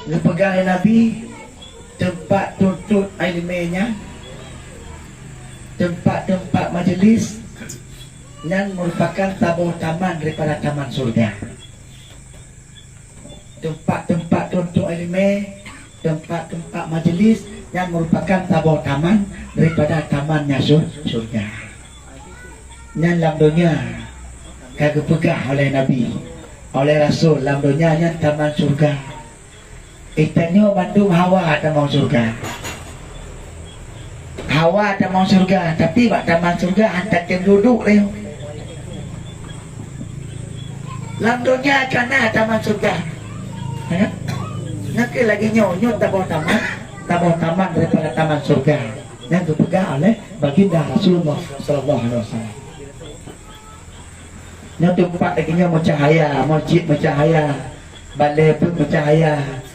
dipegang Nabi tempat tuntut ilmiahnya, tempat-tempat majlis yang merupakan tabur taman daripada taman surga. Tempat-tempat tuntut ilmiah, tempat-tempat majlis yang merupakan tabur taman daripada tamannya surga. Yang dalam dunia kagak pegang oleh Nabi, oleh Rasul, dalam dunia yang taman surga. Itanyo Bandung Hawa taman surga. Hawa taman surga, tapi bak taman surga hantar tim duduk leh. Dalam dunia kana taman surga. Nak lagi nyonyot tabur taman daripada taman surga yang dipegang oleh baginda Rasulullah sallallahu alaihi wasallam. Yang tempat lagi nya bercahaya, masjid bercahaya, balai pun bercahaya.